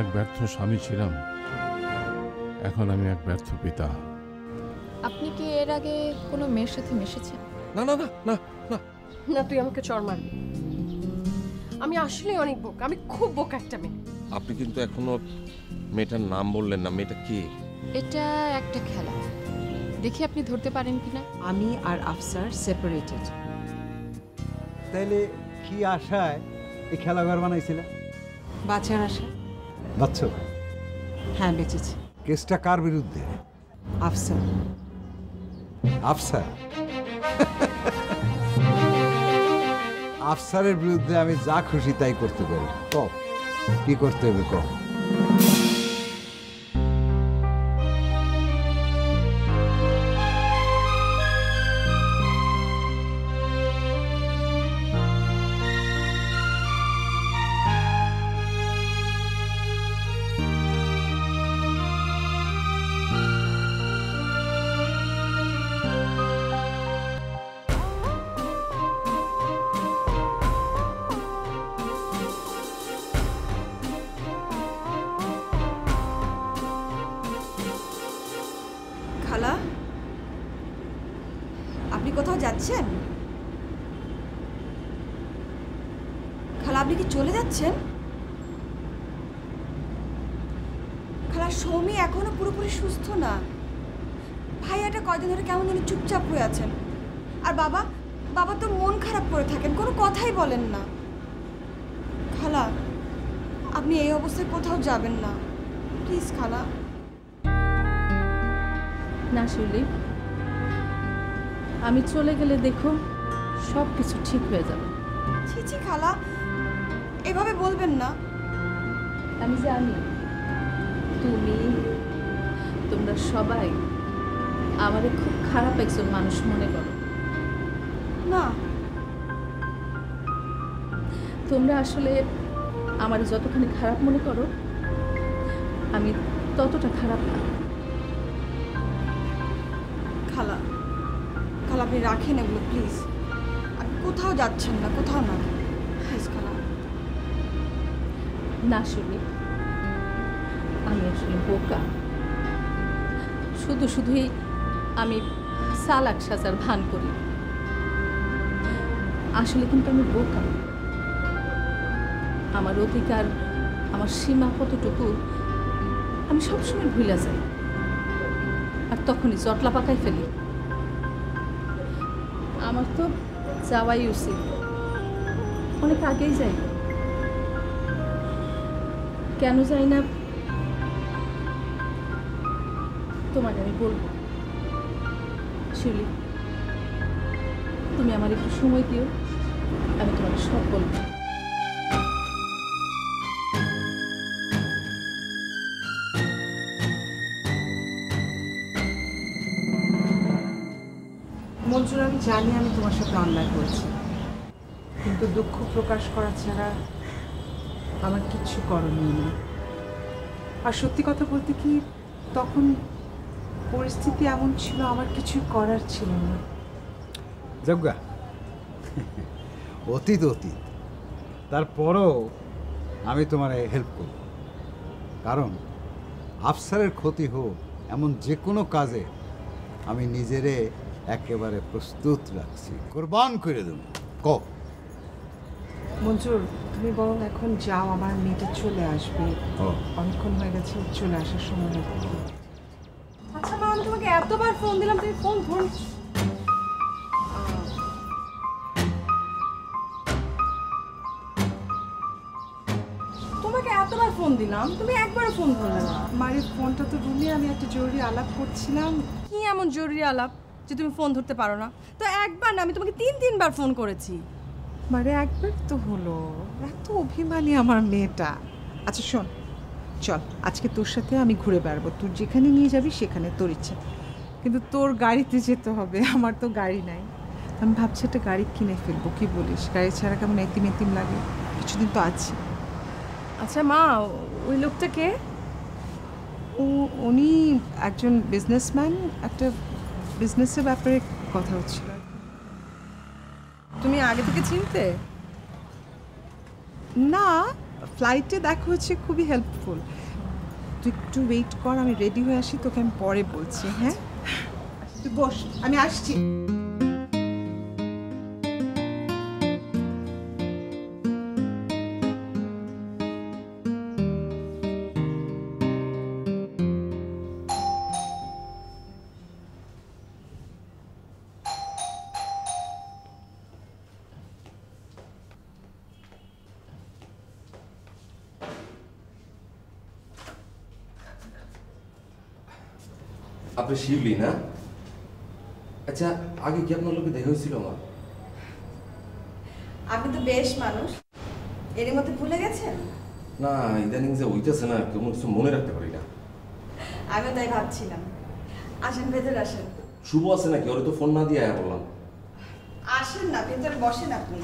এক ব্যর্থ স্বামী ছিলাম, এখন আমি এক ব্যর্থ পিতা। আপনি কি এর আগে কোনো মেয়ের সাথে মিশেছেন? না না না না না না, তুই আমাকে চড় মারবি। আমি আসলে অনেক বোকা, আমি খুব বোকা একটা মেয়ে। আপনি কিন্তু এখনো মেয়েটার নাম বললেন না। মেয়েটা কে? এটা একটা খেলা, দেখি আপনি ধরতে পারেন কিনা। আমি আর আফসার সেপারেটেড। তাইলে কি আশায় এই খেলাঘর বানাইছিলে? বাঁচার আশা। বাচ্চ, হ্যাঁ, বেঁচেছি। কেসটা কার বিরুদ্ধে? আফসার। আফসার? আফসারের বিরুদ্ধে আমি যা খুশি তাই করতে পারি। কও কি করতে হবে, কও। খালা, আপনি কোথাও যাচ্ছেন? খালা, আপনি কি চলে যাচ্ছেন? খালা, সৌমি এখনো পুরোপুরি সুস্থ না। ভাইয়াটা কয়দিন ধরে কেমন যেন চুপচাপ হয়ে আছেন। আর বাবা বাবা তো মন খারাপ করে থাকেন, কোনো কথাই বলেন না। খালা, আপনি এই অবস্থায় কোথাও যাবেন না, প্লিজ খালা। না শিউলি, আমি চলে গেলে দেখো সব কিছু ঠিক হয়ে যাবে। ছি ছি খালা, এভাবে বলবেন না। আমি জানি তুমি, তোমরা সবাই আমারে খুব খারাপ একজন মানুষ মনে করো। না, তোমরা আসলে আমার যতখানি খারাপ মনে করো, আমি ততটা খারাপ না। খালা, খালা আপনি রাখেন এগুলো প্লিজ। আপনি কোথাও যাচ্ছেন না, কোথাও না, প্লিজ খালা। না শুনি, আমি আসলে বোকা। শুধুই আমি চালাক সাজার ভান করি, আসলে কিন্তু আমি বোকা। আমার অধিকার, আমার সীমা কতটুকু আমি সবসময় ভুলে যাই, আর তখনই জটলা পাকাই ফেলি। আমার তো যাওয়াই উচিত, অনেক আগেই যাই। কেন যাই না তোমাকে আমি বলবো। শিউলি, তুমি আমার একটু সময় দিও, আমি তোমাকে সব বলবো। মঞ্জুর, আমি জানি আমি তোমার সাথে অন্যায় করেছি, কিন্তু দুঃখ প্রকাশ করা ছাড়া আমার কিচ্ছু করণীয় নেই। আর সত্যি কথা বলতে কি, তখন পরিস্থিতি এমন ছিল আমার কিছু করার ছিল না। যজ্ঞা, অতীত অতীত, তারপরও আমি তোমার হেল্প করব। কারণ আফসারের ক্ষতি হোক এমন যে কোনো কাজে আমি নিজেরে একেবারে প্রস্তুত রাখছি, কোরবান করে দেব। কও। মঞ্জুর, তুমি বরং এখন যাও, আমার মেয়েটা চলে আসবে। অনেকক্ষণ হয়ে গেছে, চলে আসার সময় হবে। আচ্ছা মা, আমি তোমাকে এতবার ফোন দিলাম, তুমি ফোন ধরছ। তোমাকে এতবার ফোন দিলাম, তুমি একবারও ফোন ধরলে না। মায়ের ফোনটা তো রুমে, আমি একটা জরুরি আলাপ করছিলাম। কি এমন জরুরি আলাপ যে তুমি ফোন ধরতে পারো না? তো একবার না, আমি তোমাকে 3-3বার ফোন করেছি। মারে একবার তো হলো, এত অভিমানী আমার মেয়েটা। আচ্ছা শোন, চল আজকে তোর সাথে আমি ঘুরে বেড়াবো, তুই যেখানে নিয়ে যাবি সেখানে তোর ইচ্ছা, কিন্তু তোর গাড়িতে যেতে হবে, আমার তো গাড়ি নাই। আমি ভাবছি একটা গাড়ি কিনে ফেলবো, কি বলিস? গাড়ি ছাড়া কেমন এতিম এতিম লাগে, কিছুদিন তো আছে। আচ্ছা মা, ওই লোকটা কে? উনি একজন বিজনেসম্যান, একটা বিজনেসের ব্যাপারে কথা হচ্ছিল। তুমি আগে থেকে চিনতে? না, ফ্লাইটে দেখা হচ্ছে, খুবই হেল্পফুল। তুই একটু ওয়েট কর, আমি রেডি হয়ে আসি, তোকে আমি পরে বলছি। হ্যাঁ, তুই বস, আমি আসছি। আপনি শিবলি না? আচ্ছা, আগে কি আপনার লোকে দেখা হয়েছিল আমার? আপনি তো বেশ মানুষ, এর মধ্যে ভুলে গেছেন? না, ইদানিং যে হইতেছে না, কেমন কিছু মনে রাখতে পারি না। আমিও তাই ভাবছিলাম। আসেন, ভেতর আসেন। শুভ আছে নাকি? ওরে তো ফোন না দিয়ে আয়া বললাম। আসেন না, ভেতর বসেন। আপনি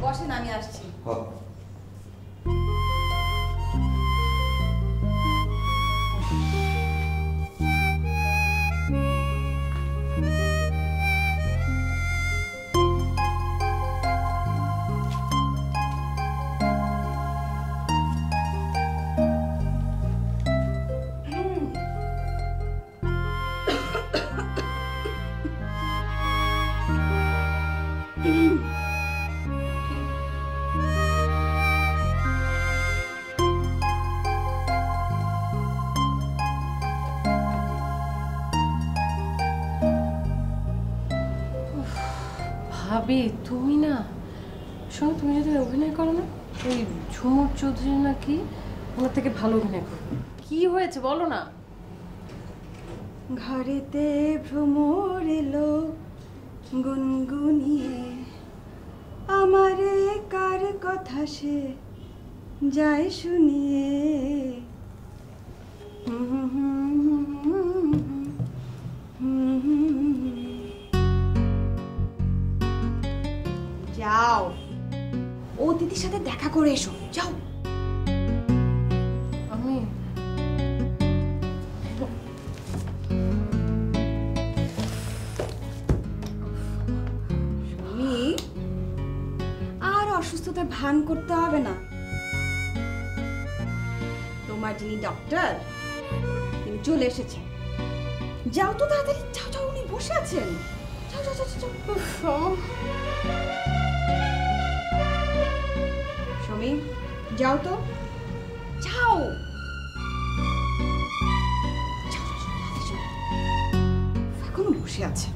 বসেন, আমি আসছি। হ্যাঁ। ভাবি তুমি না, শোনো, তুমি যদি অভিনয় করো না, ওই ঝুমুর চৌধুরী না কি, ওনার থেকে ভালো অভিনয় করো। কি হয়েছে বলো না। ঘরেতে ভ্রমর এলো গুনগুনিয়ে, আমারে কার কথা সে যায় শুনিয়ে। যাও, ও দিদির সাথে দেখা করে এসো, যাও। আমি আর অসুস্থতার ভান করতে হবে না। তোমার যিনি ডক্টর, তিনি চলে এসেছেন। যাও তো তাড়াতাড়ি, যাও যাও, উনি বসে আছেন। যাও যাও যাও যাও। সমী, যাও তো, যাও। এখনো বসে আছে।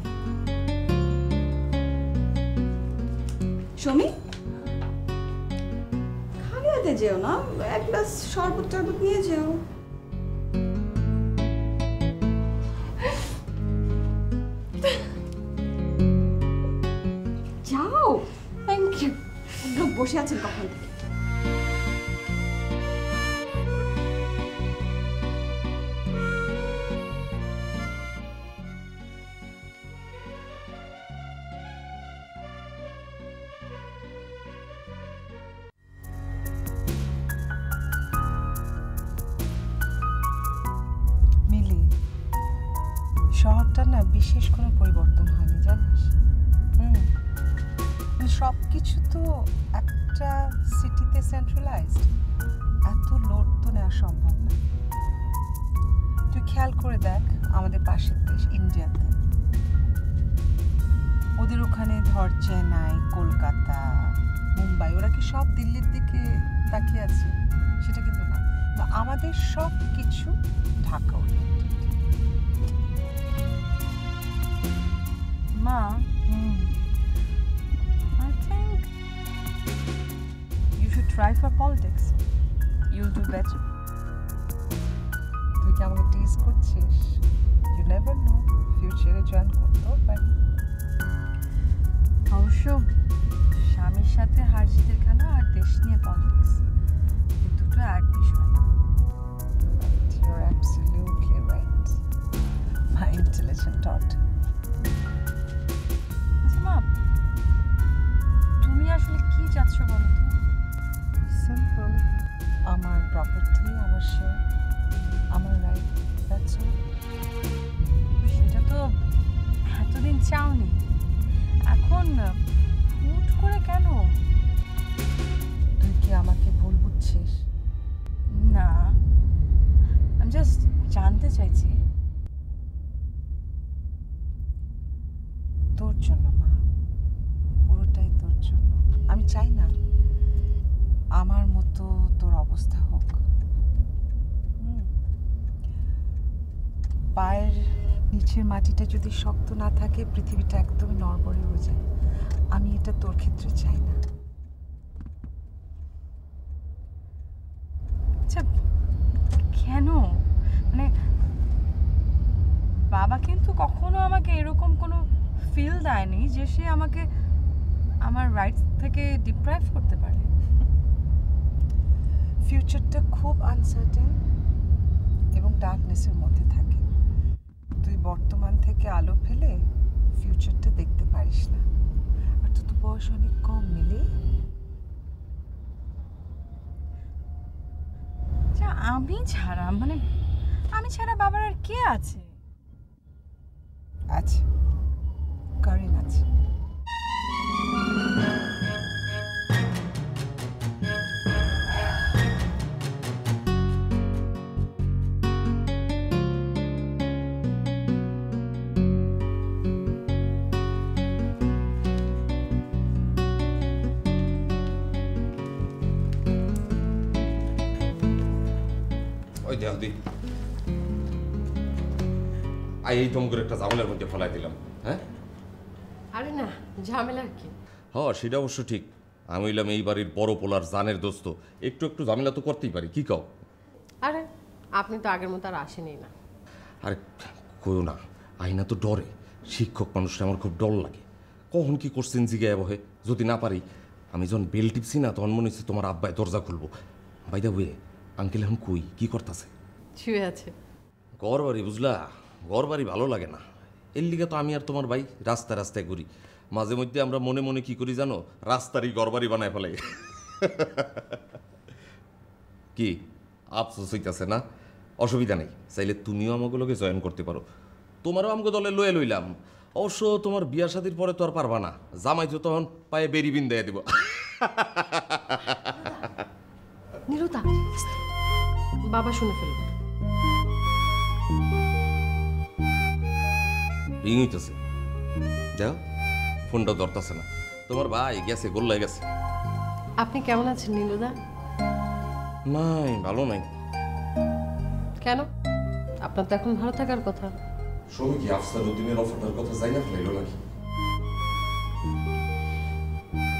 সমী, খালি হাতে যেও না, এক গ্লাস শরবত টরবত নিয়ে যেও। যাও। Thank you. লোক বসে আছেন কখন থেকে। শহরটা না বিশেষ কোনো পরিবর্তন হয়নি, জানিস। সব কিছু তো একটা সিটিতে সেন্ট্রালাইজড, এত লোড তো নেওয়া সম্ভব না। তুই খেয়াল করে দেখ আমাদের পাশের দেশ ইন্ডিয়াতে, ওদের ওখানে ধর চেন্নাই, কলকাতা, মুম্বাই, ওরা কি সব দিল্লির দিকে তাকিয়ে আছে? সেটা কিন্তু না। তো আমাদের সব কিছু Dhaka oriented. Ma, I think you should try for politics. You'll do better. তুই কি আমাকে টিজ করছিস? You never know, ফিউচারে জয়েন করতেও পারি। অবশ্য স্বামীর সাথে হার জিতের খেলা আর দেশ নিয়ে পলিটিক্স, দুটো এক বিষয় না। You're absolutely right. My intelligent daughter. মা, তুমি আসলে কি চাচ্ছ বলো তো? সিম্পল, আমার প্রপার্টি, আমার শেয়ার, আমার রাইট, দ্যাটস অল। সেটা তো এতদিন চাওনি, এখন হুট করে কেন? তুই কি আমাকে ভুল বুঝছিস? না, আমি জাস্ট জানতে চাইছি। তোর জন্য মা, পুরোটাই তোর জন্য। আমি চাই না আমার মতো তোর অবস্থা হোক। পায়ের নিচের মাটিটা যদি শক্ত না থাকে, পৃথিবীটা একদমই নড়বড়ে হয়ে যায়। আমি এটা তোর ক্ষেত্রে চাই না। আচ্ছা, কেন? মানে বাবা কিন্তু কখনো আমাকে এরকম কোনো ফিল দেয়নি যে সে আমাকে আমার রাইটস থেকে ডিপ্রাইভ করতে পারে। ফিউচারটা খুব আনসার্টেন এবং ডার্কনেসের মধ্যে থাকে। তুই বর্তমান থেকে আলো ফেলে ফিউচারটা দেখতে পারিস না। আর তোর তো বয়স অনেক কম মিলে। আমি ছাড়া বাবার আর কে আছে? আছে, কারিন আছে। ওই দেহ দি এই দম করে একটা ঝামেলার মধ্যে ফেলাই দিলাম। হ্যাঁ, আরে না, ঝামেলার কি? সেটা অবশ্য ঠিক। আমি হইলাম এই বাড়ির বড় পোলার জানের দোস্ত, একটু একটু ঝামেলা তো করতেই পারি, কি কও? আরে আপনি তো আগের মতো আর আসেনি না। আরে কইও না, আইনা তো ডরে। শিক্ষক মানুষটা আমার খুব ডর লাগে। কখন কি করছেন জিগায় বহে, যদি না পারি। আমি যখন বেল টিপছি না, তখন মনে হচ্ছে তোমার আব্বাই দরজা খুলবো। বাইদা বুয়ে আঙ্কেল এখন কই, কি করতেছে? শুয়ে আছে। ঘর বাড়ি বুঝলা, ঘর বাড়ি ভালো লাগে না। এর লিগে তো আমি আর তোমার ভাই রাস্তায় রাস্তায় ঘুরি। মাঝে মধ্যে আমরা মনে মনে কি করি জানো, রাস্তারই ঘর বাড়ি বানায় ফেলাই। কি আফসোস হইতেছে না? অসুবিধা নেই, চাইলে তুমিও আমাগুলোকে জয়েন করতে পারো। তোমারও আমাকে দলে লয়ে লইলাম। অবশ্য তোমার বিয়া শাদির পরে তো আর পারবা না, জামাই তো তখন পায়ে বেরিবিন দিয়ে দিব। নীলতা, বাবা শুনে ফেলবে। রিং হইতেছে, যাও ফোনটা ধরতেছে না। তোমার ভাই গেছে, গোল্লায় গেছে। আপনি কেমন আছেন নীলদা? নাই, ভালো নাই। কেন? আপনার তো এখন ভালো থাকার কথা। সবই কি আফসার উদ্দিনের অফারটার কথা যাই না ফেলাইল নাকি?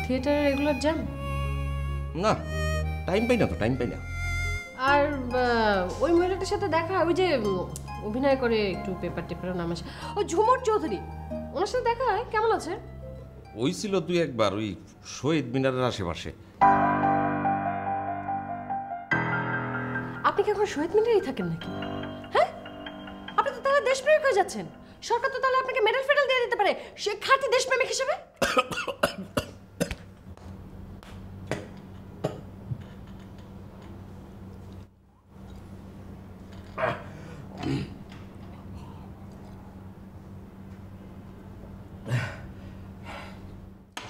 থিয়েটারে রেগুলার যান? না, টাইম পাই না তো, টাইম পাই না। আর ওই মহিলাটার সাথে দেখা, ওই যে অভিনয় করে একটু পেপার টেপারও নাম আসে, ও ঝুমুর চৌধুরী, ওনার সাথে দেখা হয়? কেমন আছে? ওই ছিল দুই একবার, ওই শহীদ মিনারের আশেপাশে। আপনি কি এখন শহীদ মিনারেই থাকেন নাকি? হ্যাঁ, আপনি তো তাহলে দেশপ্রেমিক হয়ে যাচ্ছেন। সরকার তো তাহলে আপনাকে মেডেল ফেডেল দিয়ে দিতে পারে সে খাঁটি দেশপ্রেমিক হিসেবে।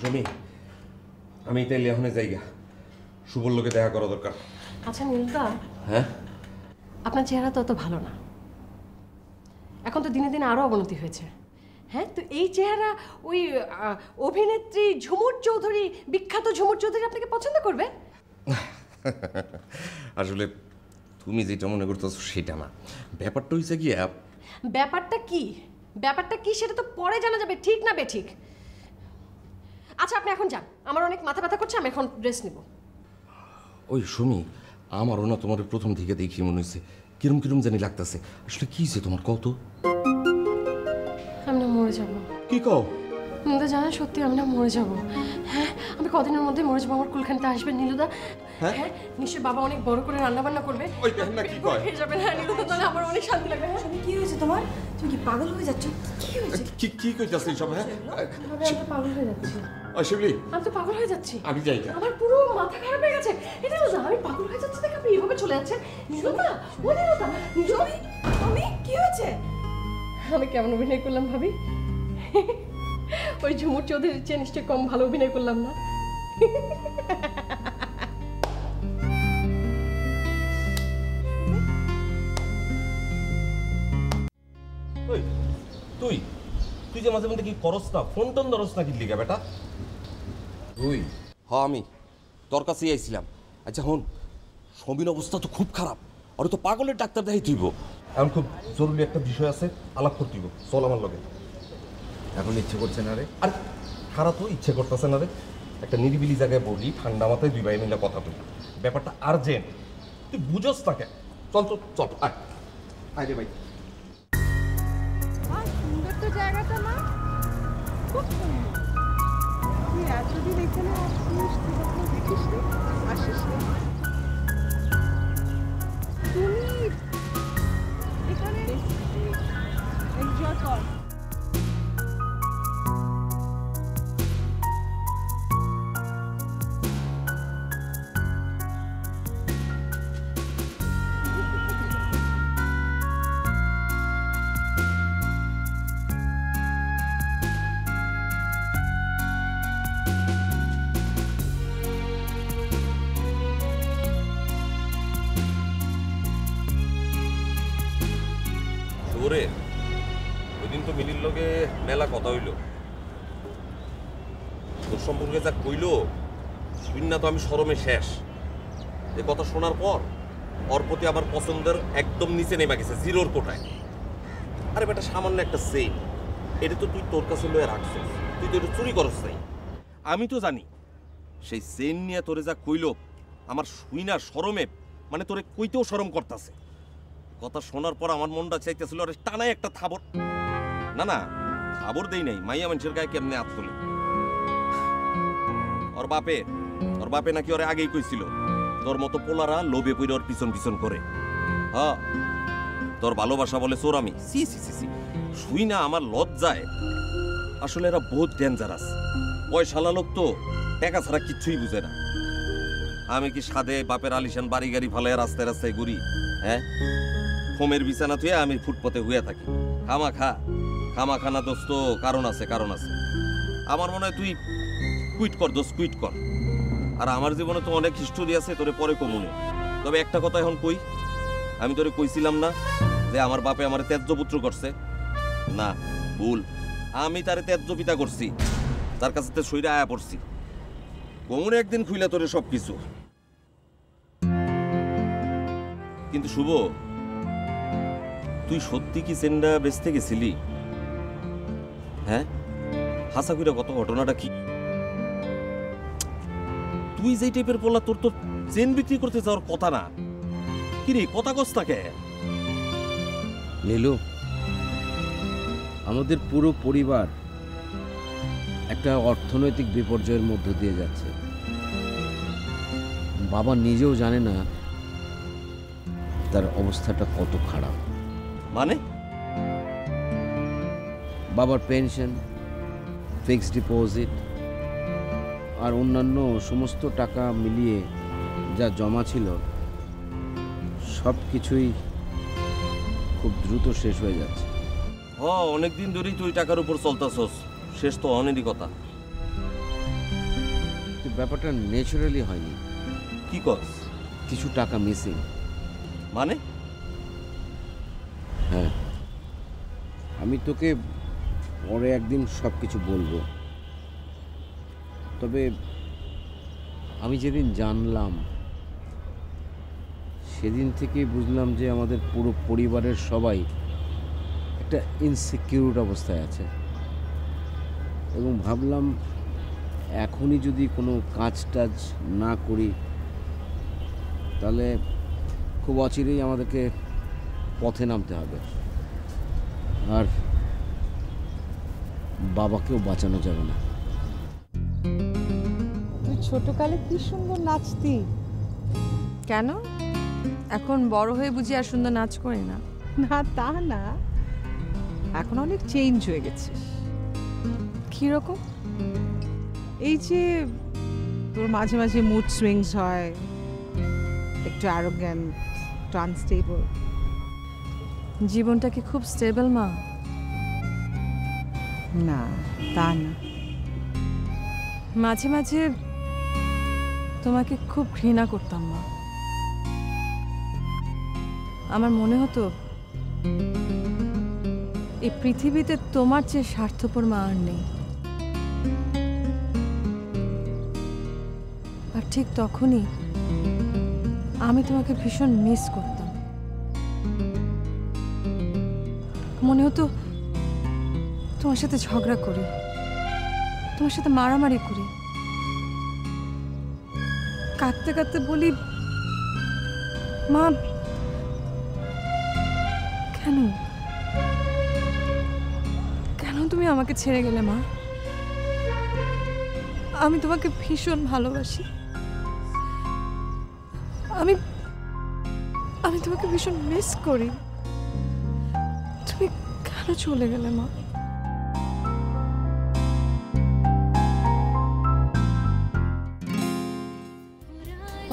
জমি, আমি তাইলে এখন জায়গা শুভর লোকে দেখা করা দরকার। আচ্ছা নীলদা, হ্যাঁ, আপনার চেহারা তো অত ভালো না, এখন তো দিনে দিনে আরো অবনতি হয়েছে। হ্যাঁ, তো এই চেহারা ওই অভিনেত্রী ঝুমুর চৌধুরী, বিখ্যাত ঝুমুর চৌধুরী আপনাকে পছন্দ করবে? আসলে তুমি যেটা মনে করতেছো সেটা না, ব্যাপারটা হয়েছে কি। ব্যাপারটা কি? ব্যাপারটা কি সেটা তো পরে জানা যাবে, ঠিক না বেঠিক? আচ্ছা আপনি এখন যান, আমার অনেক মাথা ব্যথা করছে, আমি এখন রেস্ট নিব। ওই সুমি, আমারও না তোমার প্রথম থেকে দেখি মনে হয়েছে কিরম কিরম জানি লাগতেছে। আসলে কি হয়েছে তোমার, কত? আমি না মরে যাবো। কি কও? নীলদা জানেন, সত্যি আমি না মরে যাবো। হ্যাঁ, আমি কদিনের মধ্যে মরে যাবো। আমার কুলখানিতে আসবেন নীলদা। হ্যাঁ, নিশ্চয়ই বাবা অনেক বড় করে রান্না বান্না করবে। ওই দেখেন না কি কয়। খেয়ে যাবেন। হ্যাঁ নীলদা, তাহলে আমার অনেক শান্তি লাগবে। হ্যাঁ, কি হয়েছে তোমার? তুমি কি পাগল হয়ে যাচ্ছ? কি হয়েছে? কি কি কইতাছ এই সব? হ্যাঁ, আমি তো পাগল হয়ে যাচ্ছি। ওই শিবলি, আমি তো পাগল হয়ে যাচ্ছি। আমি যাই না। আমার পুরো মাথা খারাপ হয়ে গেছে। এটা না, আমি পাগল হয়ে যাচ্ছি দেখে আপনি এইভাবে চলে যাচ্ছেন। নীলদা, ও নীলদা, তুমি কি হয়েছে? আমি কেমন অভিনয় করলাম ভাবি? ওই ঝুমুর চৌধুরীর চেয়ে নিশ্চয়ই কম ভালো অভিনয় করলাম না? ওই তুই তুই যে মাঝে মধ্যে কি করস না, ফোন টোন ধরস না কি লিগা বেটা? তুই আমি তোর কাছেই আইছিলাম। আচ্ছা হন, সমীর অবস্থা তো খুব খারাপ, আর তো পাগলের ডাক্তার দেখাই তুইব। এখন খুব জরুরি একটা বিষয় আছে, আলাপ করতে হইব। চল আমার লগে। এখন ইচ্ছে করছে না রে? আর খারাপ তো ইচ্ছে করতেছে না রে। একটা নিরিবিলি জায়গায় বলি, ঠান্ডা মাথায় দুই ভাই মিলে কথা বলি। ব্যাপারটা আর্জেন্ট, তুই বুঝোস তাকে। চল চল চল, আয় আয় রে ভাই। সুন্দর তো জায়গাটা না, খুব সুন্দর। তুই এতদিন এখানে আসিস, তুই কখনো দেখিস নি, আসিস নি? তুমি এখানে এনজয় কর। ওরে ওইদিন তো মিলির লগে মেলা কথা হইল, তোর সম্পর্কে যা কইল শুন তো আমি শরমে শেষ। এ কথা শোনার পর ওর প্রতি আমার পছন্দের একদম নিচে নেমে গেছে, জিরোর কোটায়। আরে বেটা, সামান্য একটা চেইন, এটা তো তুই তোর কাছে লয়ে রাখছিস, তুই তো এটা চুরি করস নাই। আমি তো জানি সেই চেইন নিয়ে তোরে যা কইল, আমার শুই না শরমে, মানে তোরে কইতেও শরম করতেছে। কথা শোনার পর আমার মনটা চাইতেছিল আরে টানাই একটা থাবর। না না, থাবর দেই নাই, মাইয়া মানুষের গায়ে কেমনে হাত তুলি। ওর বাপে নাকি ওরে আগেই কইছিল তোর মতো পোলারা লোভে পইরে ওর পিছন পিছন করে। হ্যাঁ, তোর ভালোবাসা বলে চোর আমি। সি সি সি সি, শুই না আমার লজ্জায়। আসলে এরা বহুত ডেঞ্জারাস, পয়সালা লোক তো, টাকা ছাড়া কিচ্ছুই বুঝে না। আমি কি সাধে বাপের আলিশান বাড়ি গাড়ি ফালায় রাস্তায় রাস্তায় ঘুরি? হ্যাঁ, ফোমের বিছানা থুয়ে আমি ফুটপথে হইয়া থাকি। খামা না দোস্ত, কারণ আছে। আমার মনে হয় তুই কুইট কর দোস্ত, কুইট কর। আর আমার জীবনে তো অনেক হিস্টোরি আছে, তোরে পরে কমুনে। তবে একটা কথা এখন কই, আমি তোরে কইছিলাম না যে আমার বাপে আমার ত্যায্য পুত্র করছে? না, ভুল। আমি তারে ত্যায্য পিতা করছি, তার কাছে তো সইরা আয়া পড়ছি। কমুনে একদিন খুইলা তোরে সব কিছু। কিন্তু শুভ, তুই সত্যি কি চেনটা বেচতে গেছিলি? হ্যাঁ, হাসা কইরা কত, ঘটনাটা কি? তুই যেই টাইপের পোলা, তোর তো চেন বিক্রি করতে যাওয়ার কথা না। কিরে, কথা কস তাকে? নীলু, আমাদের পুরো পরিবার একটা অর্থনৈতিক বিপর্যয়ের মধ্য দিয়ে যাচ্ছে। বাবা নিজেও জানে না তার অবস্থাটা কত খারাপ। মানে? বাবার পেনশন, ফিক্সড ডিপোজিট আর অন্যান্য সমস্ত টাকা মিলিয়ে যা জমা ছিল সব কিছুই খুব দ্রুত শেষ হয়ে যাচ্ছে। অনেকদিন ধরেই তুই টাকার উপর চলতাছস, শেষ তো অনেরই কথা। ব্যাপারটা ন্যাচারালি হয়নি। কি কস? কিছু টাকা মিসিং। মানে? হ্যাঁ, আমি তোকে পরে একদিন সব কিছু বলবো। তবে আমি যেদিন জানলাম সেদিন থেকেই বুঝলাম যে আমাদের পুরো পরিবারের সবাই একটা ইনসিকিউর অবস্থায় আছে, এবং ভাবলাম এখনই যদি কোনো কাজ টাজ না করি তাহলে খুব অচিরেই আমাদেরকে পথে নামতে হবে, আর বাবাকেও বাঁচানো যাবে না। তুই ছোটকালে কি সুন্দর নাচতি। কেন এখন বড় হয়ে বুঝি আর সুন্দর নাচ করি না? না, তা না, এখন অনেক চেঞ্জ হয়ে গেছিস। কিরকম? এই যে তোর মাঝে মাঝে মুড সুইংস হয়, একটু অ্যারোগ্যান্ট, একটু আনস্টেবল। জীবনটা কি খুব স্টেবল মা? না, তা না। মাঝে মাঝে তোমাকে খুব ঘৃণা করতাম মা। আমার মনে হতো এই পৃথিবীতে তোমার চেয়ে স্বার্থপর মা আর নেই। আর ঠিক তখনই আমি তোমাকে ভীষণ মিস করতাম। মনে হতো তোমার সাথে ঝগড়া করি, তোমার সাথে মারামারি করি, কাঁদতে কাঁদতে বলি, মা কেন কেন তুমি আমাকে ছেড়ে গেলে মা? আমি তোমাকে ভীষণ ভালোবাসি, আমি আমি তোমাকে ভীষণ মিস করি। তুমি কেন চলে গেলে মা?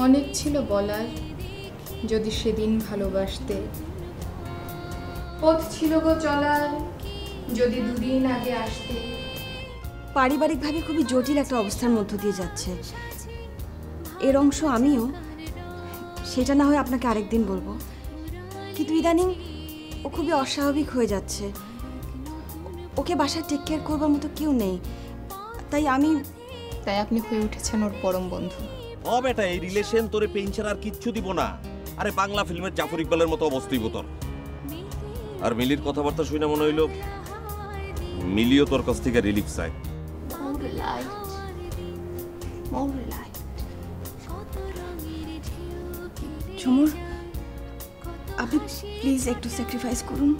অনেক ছিল বলার, যদি সেদিন ভালোবাসতে। পথ ছিল গো চলার, যদি দুদিন আগে আসতে। পারিবারিকভাবে খুবই জটিল একটা অবস্থার মধ্য দিয়ে যাচ্ছে, এর অংশ আমিও। সেটা না হয় আপনাকে আরেকদিন বলবো, কিন্তু ইদানিং ও খুবই অস্বাভাবিক হয়ে যাচ্ছে। ওকে বাসায় টেক কেয়ার করবার মতো কেউ নেই, তাই আপনি হয়ে উঠেছেন ওর পরম বন্ধু। ও বেটা, এই রিলেশন তোরে পেনশন আর কিচ্ছু দিব না। আরে বাংলা ফিল্মের জাফর ইকবালের মতো অবস্থাই তোর। আর মিলির কথাবার্তা শুনে মনে হইল মিলিও তোর কাছ থেকে রিলিফ চায়। ঝুমুর, আপনি প্লিজ একটু স্যাক্রিফাইস করুন।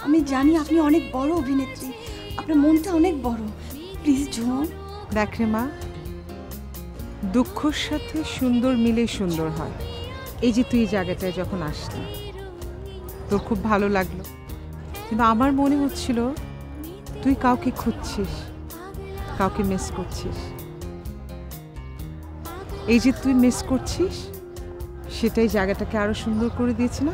আমি জানি আপনি অনেক বড় অভিনেত্রী, আপনার মনটা অনেক বড়। প্লিজ ঝুমুর। দেখ রে মা, দুঃখর সাথে সুন্দর মিলে সুন্দর হয়। এই যে তুই এই জায়গাটায় যখন আসলি, তোর খুব ভালো লাগলো, কিন্তু আমার মনে হচ্ছিল তুই কাউকে খুঁজছিস, কাউকে মিস করছিস। এই যে তুই মিস করছিস, সেটাই জায়গাটাকে আরো সুন্দর করে দিয়েছে না?